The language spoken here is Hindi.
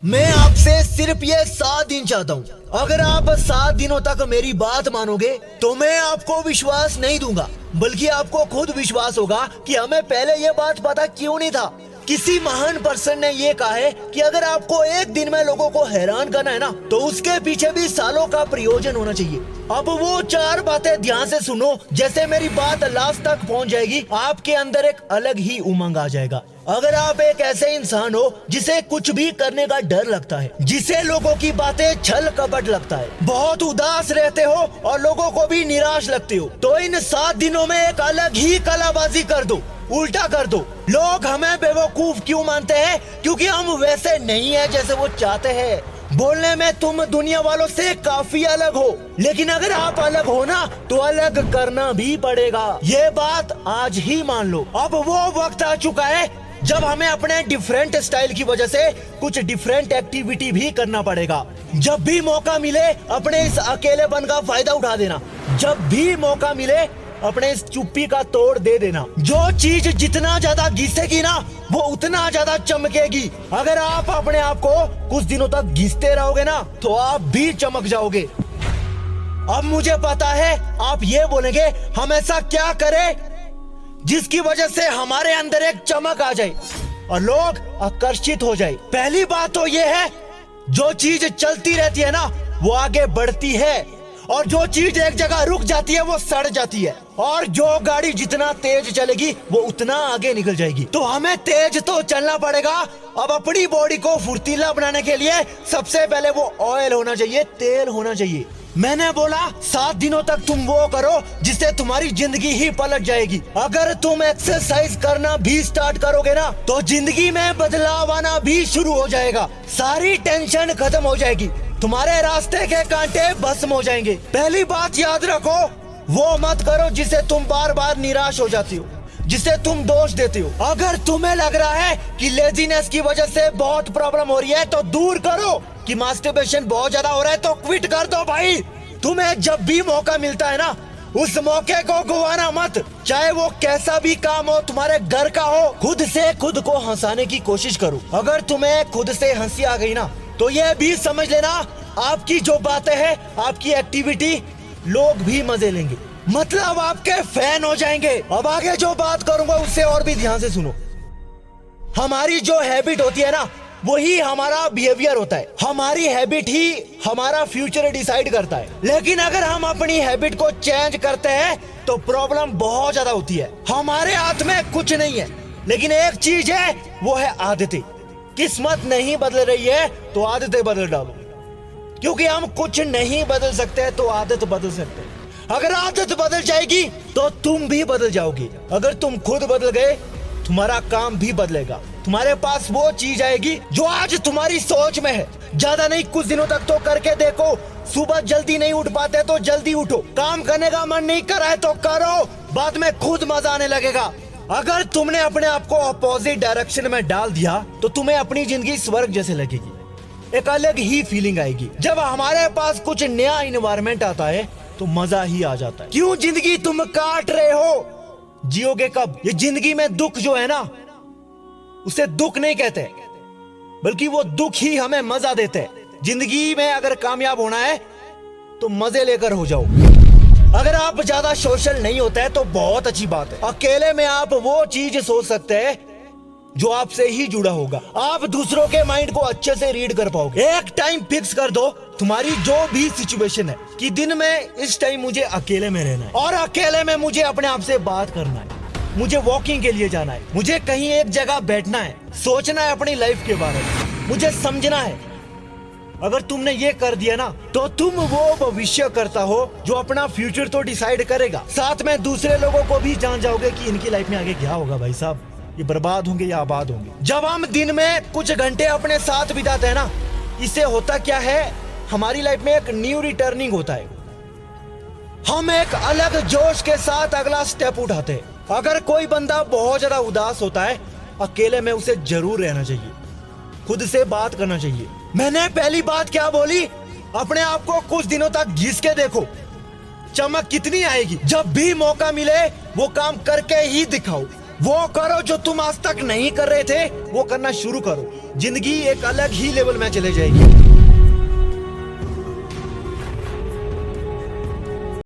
मैं आपसे सिर्फ ये 7 दिन चाहता हूँ। अगर आप 7 दिनों तक मेरी बात मानोगे तो मैं आपको विश्वास नहीं दूंगा, बल्कि आपको खुद विश्वास होगा कि हमें पहले ये बात पता क्यों नहीं था। किसी महान पर्सन ने ये कहा है कि अगर आपको एक दिन में लोगों को हैरान करना है ना, तो उसके पीछे भी सालों का प्रयोजन होना चाहिए। अब वो 4 बातें ध्यान से सुनो, जैसे मेरी बात लास्ट तक पहुंच जाएगी, आपके अंदर एक अलग ही उमंग आ जाएगा। अगर आप एक ऐसे इंसान हो जिसे कुछ भी करने का डर लगता है, जिसे लोगों की बातें छल कपट लगता है, बहुत उदास रहते हो और लोगों को भी निराश लगते हो, तो इन 7 दिनों में एक अलग ही कलाबाजी कर दो, उल्टा कर दो। लोग हमें बेवकूफ क्यों मानते हैं? क्योंकि हम वैसे नहीं है जैसे वो चाहते हैं। बोलने में तुम दुनिया वालों से काफी अलग हो, लेकिन अगर आप अलग हो ना, तो अलग करना भी पड़ेगा। ये बात आज ही मान लो। अब वो वक्त आ चुका है जब हमें अपने डिफरेंट स्टाइल की वजह से कुछ डिफरेंट एक्टिविटी भी करना पड़ेगा। जब भी मौका मिले अपने इस अकेलेपन का फायदा उठा देना। जब भी मौका मिले अपने इस चुप्पी का तोड़ दे देना। जो चीज जितना ज्यादा घिसेगी ना, वो उतना ज्यादा चमकेगी। अगर आप अपने आप को कुछ दिनों तक घिसते रहोगे ना, तो आप भी चमक जाओगे। अब मुझे पता है आप ये बोलेंगे, हम ऐसा क्या करें जिसकी वजह से हमारे अंदर एक चमक आ जाए और लोग आकर्षित हो जाए। पहली बात तो ये है, जो चीज चलती रहती है ना, वो आगे बढ़ती है, और जो चीज एक जगह रुक जाती है वो सड़ जाती है, और जो गाड़ी जितना तेज चलेगी वो उतना आगे निकल जाएगी। तो हमें तेज तो चलना पड़ेगा। अब अपनी बॉडी को फुर्तीला बनाने के लिए सबसे पहले वो ऑयल होना चाहिए, तेल होना चाहिए। मैंने बोला 7 दिनों तक तुम वो करो जिससे तुम्हारी जिंदगी ही पलट जाएगी। अगर तुम एक्सरसाइज करना भी स्टार्ट करोगे ना, तो जिंदगी में बदलाव आना भी शुरू हो जाएगा। सारी टेंशन खत्म हो जाएगी, तुम्हारे रास्ते के कांटे भस्म हो जाएंगे। पहली बात याद रखो, वो मत करो जिसे तुम बार बार निराश हो जाती हो, जिसे तुम दोष देते हो। अगर तुम्हें लग रहा है कि लेजीनेस की वजह से बहुत प्रॉब्लम हो रही है, तो दूर करो। कि मास्टरबेशन बहुत ज्यादा हो रहा है, तो क्विट कर दो भाई। तुम्हें जब भी मौका मिलता है ना, उस मौके को गवाना मत। चाहे वो कैसा भी काम हो, तुम्हारे घर का हो, खुद से खुद को हंसाने की कोशिश करो। अगर तुम्हें खुद से हंसी आ गई ना, तो ये भी समझ लेना, आपकी जो बातें हैं, आपकी एक्टिविटी, लोग भी मजे लेंगे, मतलब आपके फैन हो जाएंगे। अब आगे जो बात करूंगा उससे और भी ध्यान से सुनो। हमारी जो हैबिट होती है ना, वही हमारा बिहेवियर होता है। हमारी हैबिट ही हमारा फ्यूचर डिसाइड करता है। लेकिन अगर हम अपनी हैबिट को चेंज करते हैं तो प्रॉब्लम बहुत ज्यादा होती है। हमारे हाथ में कुछ नहीं है, लेकिन एक चीज है, वो है आदतें। किस्मत नहीं बदल रही है तो आदतें बदल डालो, क्योंकि हम कुछ नहीं बदल सकते तो आदत बदल सकते हैं। अगर आदत बदल जाएगी तो तुम भी बदल जाओगे। अगर तुम खुद बदल गए, तुम्हारा काम भी बदलेगा। तुम्हारे पास वो चीज आएगी जो आज तुम्हारी सोच में है। ज्यादा नहीं, कुछ दिनों तक तो करके देखो। सुबह जल्दी नहीं उठ पाते तो जल्दी उठो। काम करने का मन नहीं कर रहा है तो करो, बाद में खुद मजा आने लगेगा। अगर तुमने अपने आप को अपोजिट डायरेक्शन में डाल दिया, तो तुम्हें अपनी जिंदगी स्वर्ग जैसे लगेगी। एक अलग ही फीलिंग आएगी। जब हमारे पास कुछ नया इन्वायरमेंट आता है तो मजा ही आ जाता है। क्यों जिंदगी तुम काट रहे हो? जियोगे कब? ये जिंदगी में दुख जो है ना, उसे दुख नहीं कहते, बल्कि वो दुख ही हमें मजा देते हैं। जिंदगी में अगर कामयाब होना है तो मजे लेकर हो जाओ। अगर आप ज्यादा सोशल नहीं होते हैं तो बहुत अच्छी बात है। अकेले में आप वो चीज सोच सकते हैं जो आपसे ही जुड़ा होगा। आप दूसरों के माइंड को अच्छे से रीड कर पाओगे। एक टाइम फिक्स कर दो, तुम्हारी जो भी सिचुएशन है, कि दिन में इस टाइम मुझे अकेले में रहना है, और अकेले में मुझे अपने आप से बात करना है, मुझे वॉकिंग के लिए जाना है, मुझे कहीं एक जगह बैठना है, सोचना है अपनी लाइफ के बारे में, मुझे समझना है। अगर तुमने ये कर दिया ना, तो तुम वो भविष्य करता हो जो अपना फ्यूचर तो डिसाइड करेगा, साथ में दूसरे लोगों को भी जान जाओगे कि इनकी लाइफ में आगे क्या होगा। भाई साहब, ये बर्बाद होंगे या आबाद होंगे। जब हम दिन में कुछ घंटे अपने साथ बिताते हैं ना, इससे होता क्या है, हमारी लाइफ में एक न्यू रिटर्निंग होता है। हम एक अलग जोश के साथ अगला स्टेप उठाते हैं। अगर कोई बंदा बहुत ज्यादा उदास होता है, अकेले में उसे जरूर रहना चाहिए, खुद से बात करना चाहिए। मैंने पहली बात क्या बोली? अपने आप को कुछ दिनों तक घिस के देखो, चमक कितनी आएगी। जब भी मौका मिले वो काम करके ही दिखाओ। वो करो जो तुम आज तक नहीं कर रहे थे, वो करना शुरू करो। जिंदगी एक अलग ही लेवल में चले जाएगी।